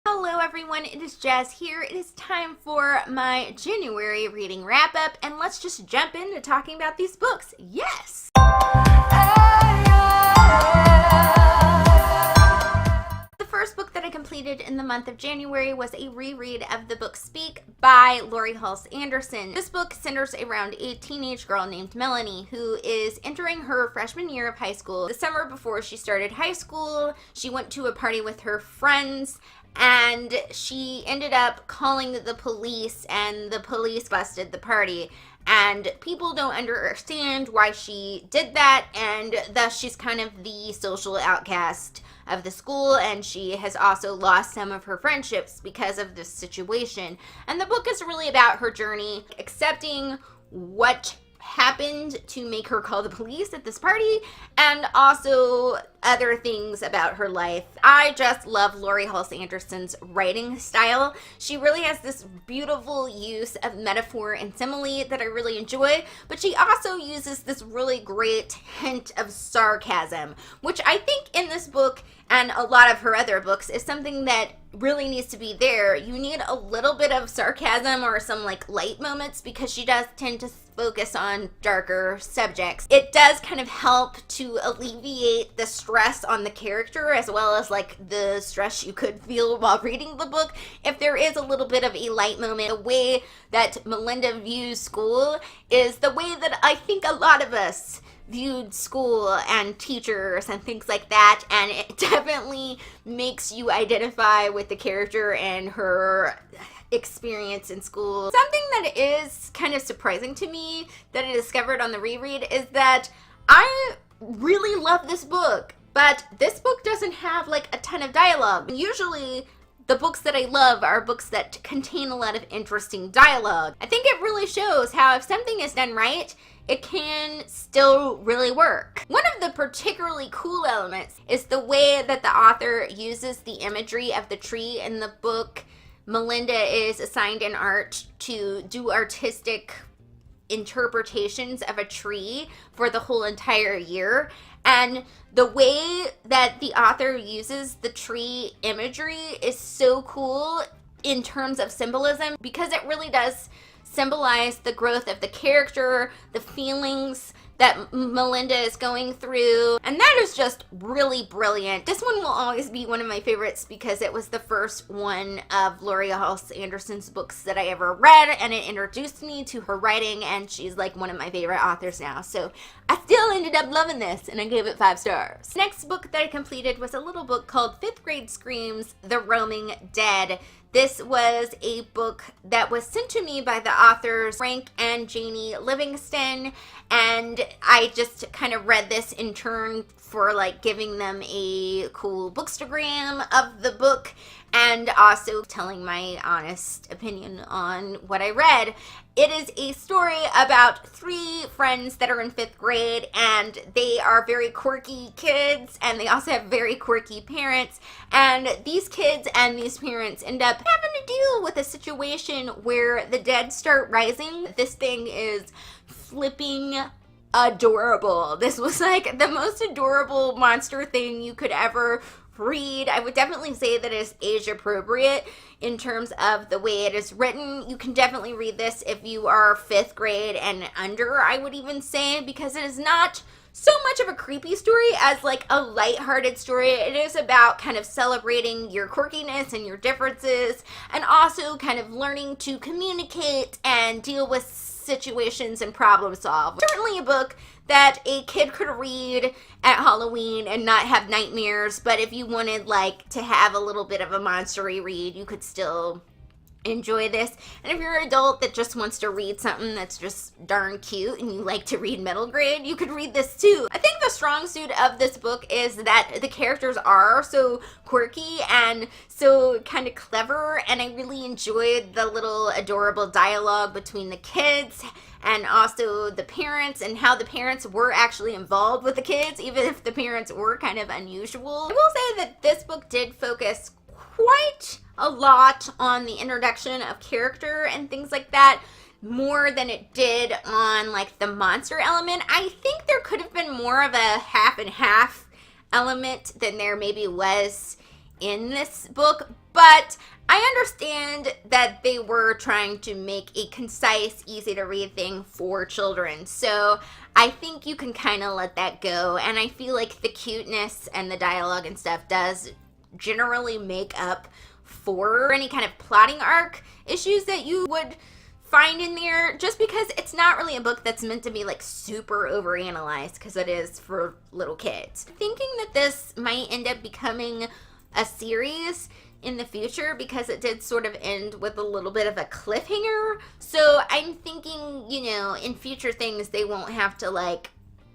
Hello everyone, it is Jazz here. It is time for my January reading wrap up, and let's just jump into talking about these books. Yes! The first book that I completed in the month of January was a reread of the book Speak by Laurie Halse Anderson. This book centers around a teenage girl named Melanie who is entering her freshman year of high school. The summer before she started high school, she went to a party with her friends and she ended up calling the police, and the police busted the party. And people don't understand why she did that, and thus she's kind of the social outcast of the school, and she has also lost some of her friendships because of this situation. And the book is really about her journey, accepting what happened to make her call the police at this party, and also other things about her life. I just love Laurie Halse Anderson's writing style. She really has this beautiful use of metaphor and simile that I really enjoy, but she also uses this really great hint of sarcasm, which I think in this book and a lot of her other books is something that really needs to be there. You need a little bit of sarcasm or some like light moments because she does tend to focus on darker subjects. It does kind of help to alleviate the stress on the character as well as like the stress you could feel while reading the book. If there is a little bit of a light moment, the way that Melinda views school is the way that I think a lot of us viewed school and teachers and things like that, and it definitely makes you identify with the character and her experience in school. Something that is kind of surprising to me that I discovered on the reread is that I really love this book, but this book doesn't have like a ton of dialogue. Usually the books that I love are books that contain a lot of interesting dialogue. I think it really shows how if something is done right, it can still really work. One of the particularly cool elements is the way that the author uses the imagery of the tree in the book. Melinda is assigned in art to do artistic interpretations of a tree for the whole entire year. And the way that the author uses the tree imagery is so cool in terms of symbolism because it really does symbolize the growth of the character, the feelings that Melinda is going through, and that is just really brilliant. This one will always be one of my favorites because it was the first one of Laurie Halse Anderson's books that I ever read, and it introduced me to her writing, and she's like one of my favorite authors now. So I still ended up loving this, and I gave it 5 stars. Next book that I completed was a little book called Fifth Grade Screams: The Roaming Dead. This was a book that was sent to me by the authors Frank and Janie Livingston, and I just kind of read this in turn for like giving them a cool bookstagram of the book and also telling my honest opinion on what I read. It is a story about 3 friends that are in 5th grade, and they are very quirky kids, and they also have very quirky parents, and these kids and these parents end up having to deal with a situation where the dead start rising. This thing is flipping adorable. This was like the most adorable monster thing you could ever read. I would definitely say that it's age appropriate in terms of the way it is written. You can definitely read this if you are 5th grade and under, I would even say, because it is not so much of a creepy story as like a lighthearted story. It is about kind of celebrating your quirkiness and your differences, and also kind of learning to communicate and deal with situations and problem solve. Certainly a book that a kid could read at Halloween and not have nightmares, but if you wanted like to have a little bit of a monstery read, you could still enjoy this. And if you're an adult that just wants to read something that's just darn cute and you like to read middle grade, you could read this too. I think the strong suit of this book is that the characters are so quirky and so kind of clever, and I really enjoyed the little adorable dialogue between the kids and also the parents, and how the parents were actually involved with the kids, even if the parents were kind of unusual. I will say that this book did focus quite a lot on the introduction of character and things like that, more than it did on like the monster element. I think there could have been more of a half and half element than there maybe was in this book, but I understand that they were trying to make a concise, easy to read thing for children. So I think you can kind of let that go. And I feel like the cuteness and the dialogue and stuff does generally make up for any kind of plotting arc issues that you would find in there, just because it's not really a book that's meant to be like super overanalyzed, because it is for little kids. Thinking that this might end up becoming a series in the future, because it did sort of end with a little bit of a cliffhanger. So I'm thinking, you know, in future things they won't have to like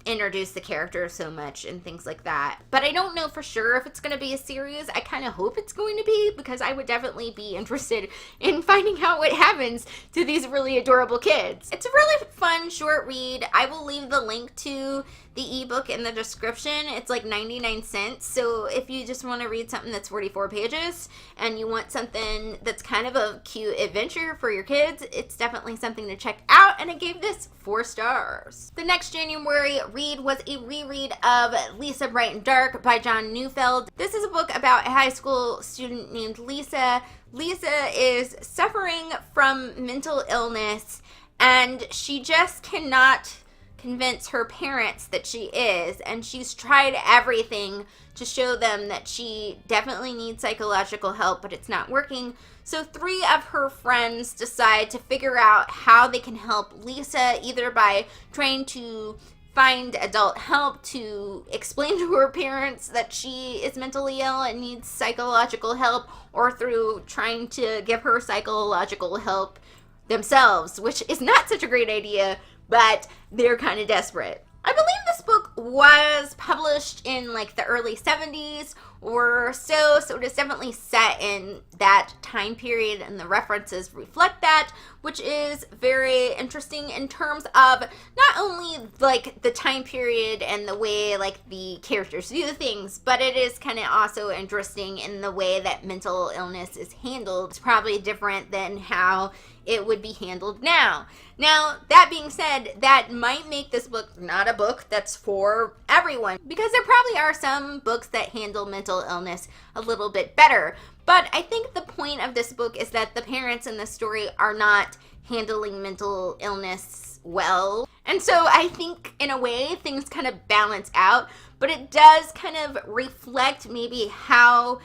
introduce the character so much and things like that. But I don't know for sure if it's going to be a series. I kind of hope it's going to be, because I would definitely be interested in finding out what happens to these really adorable kids. It's a really fun short read. I will leave the link to the ebook in the description. It's like 99 cents. So if you just want to read something that's 44 pages and you want something that's kind of a cute adventure for your kids, it's definitely something to check out. And I gave this 4 stars. The next January read was a reread of Lisa Bright and Dark by John Neufeld. This is a book about a high school student named Lisa. Lisa is suffering from mental illness, and she just cannot convince her parents that she is, and she's tried everything to show them that she definitely needs psychological help, but it's not working. So 3 of her friends decide to figure out how they can help Lisa, either by trying to find adult help to explain to her parents that she is mentally ill and needs psychological help, or through trying to give her psychological help themselves, which is not such a great idea, but they're kind of desperate. I believe this book was published in like the early 70s or so it is definitely set in that time period, and the references reflect that, which is very interesting in terms of not only like the time period and the way like the characters view things, but it is kind of also interesting in the way that mental illness is handled. It's probably different than how it would be handled now. Now, that being said, that might make this book not a book that's for everyone, because there probably are some books that handle mental illness a little bit better. But I think the point of this book is that the parents in the story are not handling mental illness well. And so I think in a way things kind of balance out, but it does kind of reflect maybe how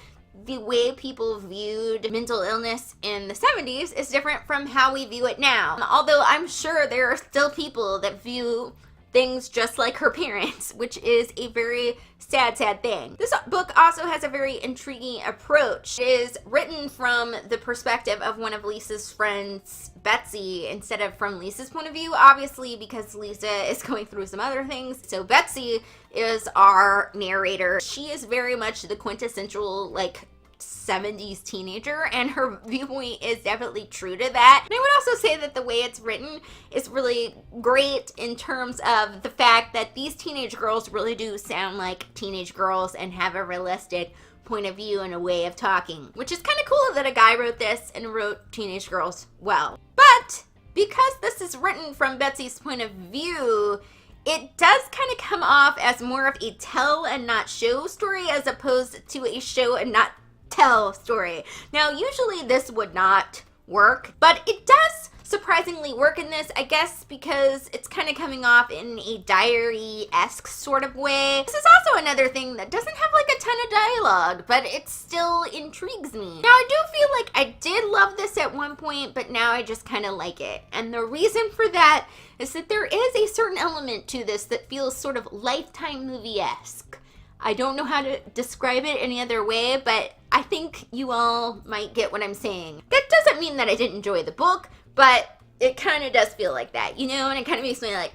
the way people viewed mental illness in the 70s is different from how we view it now. Although I'm sure there are still people that view things just like her parents, which is a very sad thing. This book also has a very intriguing approach. It is written from the perspective of one of Lisa's friends, Betsy, instead of from Lisa's point of view, obviously, because Lisa is going through some other things. So Betsy is our narrator. She is very much the quintessential like 70s teenager, and her viewpoint is definitely true to that. And I would also say that the way it's written is really great in terms of the fact that these teenage girls really do sound like teenage girls and have a realistic point of view and a way of talking, which is kind of cool that a guy wrote this and wrote teenage girls well. But because this is written from Betsy's point of view, it does kind of come off as more of a tell and not show story, as opposed to a show and not tell story. Now, usually this would not work, but it does surprisingly work in this, I guess because it's kind of coming off in a diary-esque sort of way. This is also another thing that doesn't have like a ton of dialogue, but it still intrigues me. Now, I do feel like I did love this at one point, but now I just kind of like it. And the reason for that is that there is a certain element to this that feels sort of Lifetime movie-esque. I don't know how to describe it any other way, but I think you all might get what I'm saying. That doesn't mean that I didn't enjoy the book, but it kind of does feel like that, you know? And it kind of makes me like,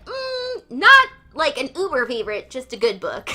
not like an uber favorite, just a good book.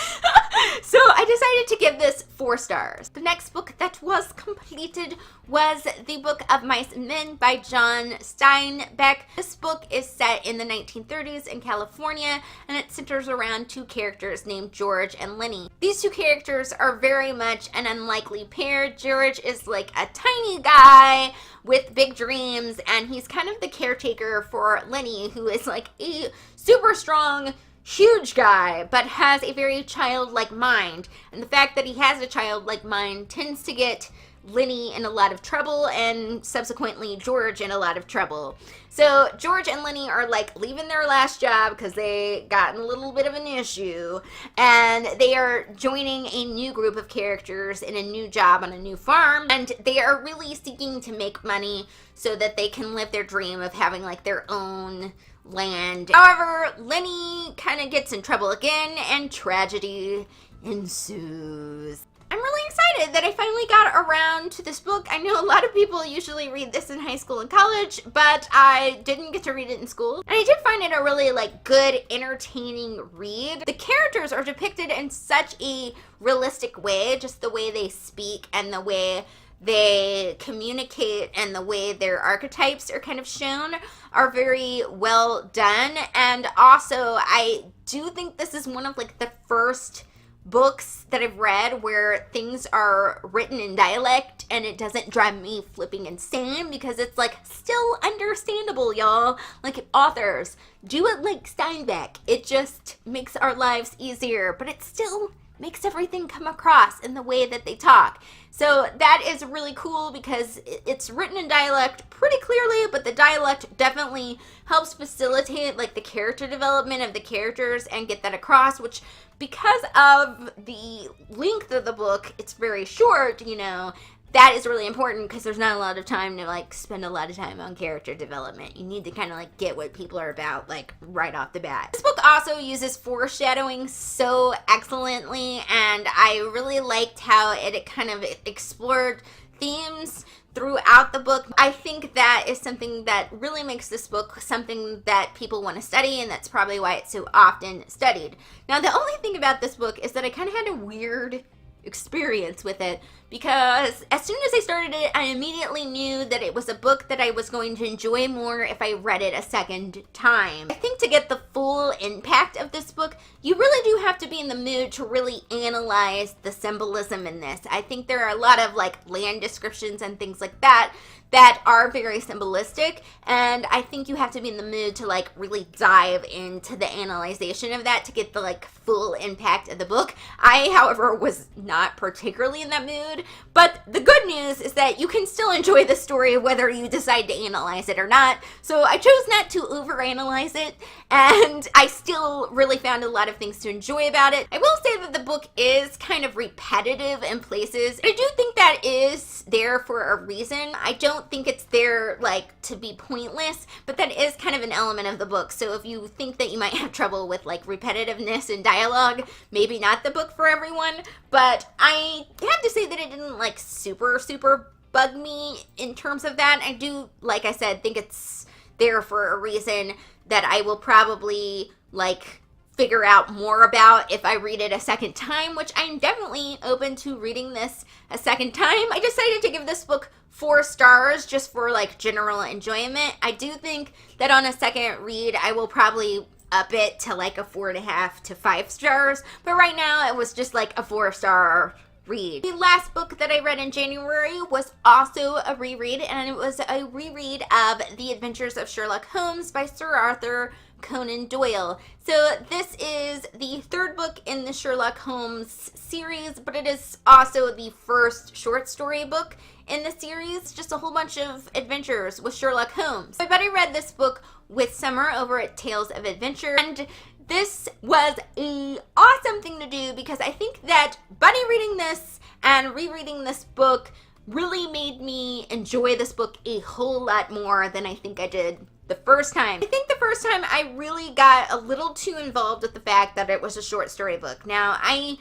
So I decided to give this 4 stars. The next book that was completed was The Book of Mice and Men by John Steinbeck. This book is set in the 1930s in California, and it centers around 2 characters named George and Lenny. These 2 characters are very much an unlikely pair. George is like a tiny guy with big dreams, and he's kind of the caretaker for Lenny, who is like a super strong huge guy, but has a very childlike mind. And the fact that he has a childlike mind tends to get Lenny in a lot of trouble, and subsequently George in a lot of trouble. So George and Lenny are like leaving their last job because they got in a little bit of an issue, and they are joining a new group of characters in a new job on a new farm, and they are really seeking to make money so that they can live their dream of having like their own land. However, Lenny kind of gets in trouble again, and tragedy ensues. I'm really excited that I finally got around to this book. I know a lot of people usually read this in high school and college, but I didn't get to read it in school. And I did find it a really like good, entertaining read. The characters are depicted in such a realistic way, just the way they speak and the way they communicate and the way their archetypes are kind of shown are very well done. And also, I do think this is one of like the first books that I've read where things are written in dialect and it doesn't drive me flipping insane because it's like still understandable, y'all. Like, authors, do it like Steinbeck. It just makes our lives easier, but it still makes everything come across in the way that they talk. So that is really cool because it's written in dialect pretty clearly, but the dialect definitely helps facilitate like the character development of the characters and get that across, which because of the length of the book, it's very short, you know, that is really important because there's not a lot of time to like spend a lot of time on character development. You need to kind of like get what people are about like right off the bat. This book also uses foreshadowing so excellently, and I really liked how it kind of explored themes throughout the book. I think that is something that really makes this book something that people want to study, and that's probably why it's so often studied. Now, the only thing about this book is that I kind of had a weird experience with it because as soon as I started it, I immediately knew that it was a book that I was going to enjoy more if I read it a second time. I think to get the full impact of this book, you really do have to be in the mood to really analyze the symbolism in this. I think there are a lot of like land descriptions and things like that that are very symbolistic, and I think you have to be in the mood to like really dive into the analyzation of that to get the like full impact of the book. I, however, was not particularly in that mood, but the good news is that you can still enjoy the story whether you decide to analyze it or not. So I chose not to overanalyze it, and I still really found a lot of things to enjoy about it. I will say that the book is kind of repetitive in places. I do think that is there for a reason. I don't think it's there like to be pointless, but that is kind of an element of the book. So if you think that you might have trouble with like repetitiveness and dialogue, maybe not the book for everyone. But I have to say that it didn't like super bug me in terms of that. I do, like I said, think it's there for a reason that I will probably like figure out more about if I read it a second time, which I'm definitely open to reading this a second time. I decided to give this book 4 stars just for like general enjoyment. I do think that on a second read, I will probably up it to like a 4.5 to 5 stars, but right now it was just like a 4-star read. The last book that I read in January was also a reread, and it was a reread of The Adventures of Sherlock Holmes by Sir Arthur Conan Doyle. So this is the 3rd book in the Sherlock Holmes series, but it is also the first short story book in the series, just a whole bunch of adventures with Sherlock Holmes. My buddy read this book with Summer over at Tales of Adventure, and this was an awesome thing to do because I think that buddy reading this and rereading this book really made me enjoy this book a whole lot more than I think I did the first time. I think the first time I really got a little too involved with the fact that it was a short story book. Now, I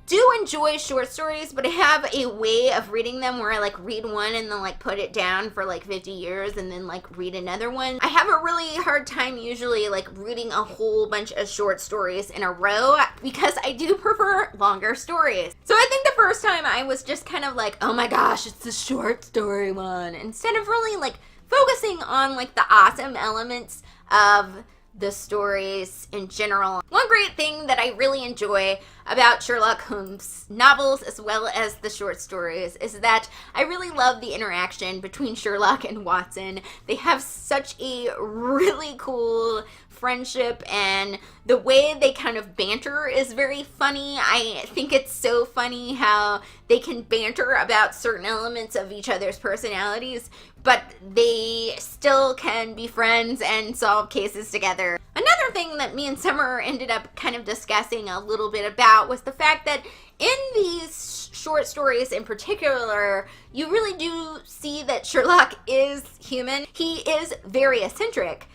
do enjoy short stories, but I have a way of reading them where I like read one and then like put it down for like 50 years and then like read another one. I have a really hard time usually like reading a whole bunch of short stories in a row because I do prefer longer stories. So I think the first time I was just kind of like, oh my gosh, it's the short story one, instead of really like focusing on like the awesome elements of the stories in general. One great thing that I really enjoy about Sherlock Holmes novels as well as the short stories is that I really love the interaction between Sherlock and Watson. They have such a really cool friendship, and the way they kind of banter is very funny. I think it's so funny how they can banter about certain elements of each other's personalities, but they still can be friends and solve cases together. Another thing that me and Summer ended up kind of discussing a little bit about was the fact that in these short stories in particular, you really do see that Sherlock is human. He is very eccentric,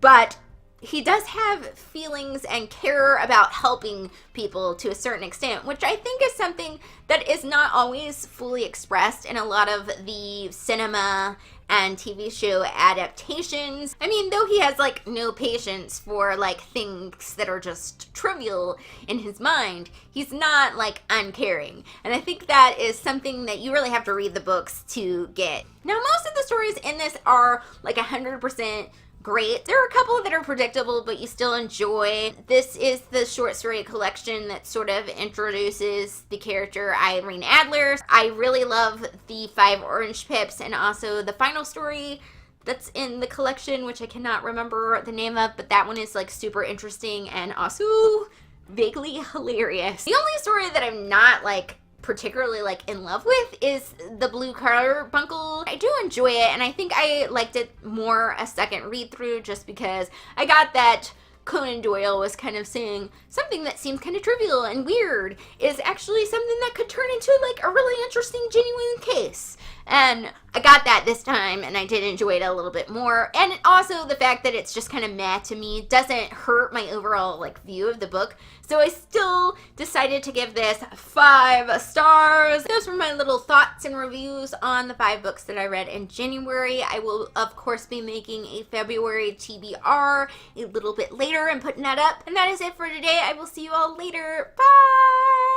but he does have feelings and care about helping people to a certain extent, which I think is something that is not always fully expressed in a lot of the cinema and TV show adaptations. I mean, though he has like no patience for like things that are just trivial in his mind, he's not like uncaring. And I think that is something that you really have to read the books to get. Now, most of the stories in this are like 100% great. There are a couple that are predictable, but you still enjoy. This is the short story collection that sort of introduces the character Irene Adler. I really love the 5 Orange Pips and also the final story that's in the collection, which I cannot remember the name of, but that one is like super interesting and also vaguely hilarious. The only story that I'm not like particularly like in love with is the Blue Carbuncle. I do enjoy it, and I think I liked it more a second read through just because I got that Conan Doyle was kind of saying something that seemed kind of trivial and weird is actually something that could turn into like a really interesting, genuine case. And I got that this time, and I did enjoy it a little bit more. And also the fact that it's just kind of meh to me doesn't hurt my overall like view of the book. So I still decided to give this 5 stars. Those were my little thoughts and reviews on the 5 books that I read in January. I will of course be making a February TBR a little bit later and putting that up. And that is it for today. I will see you all later. Bye!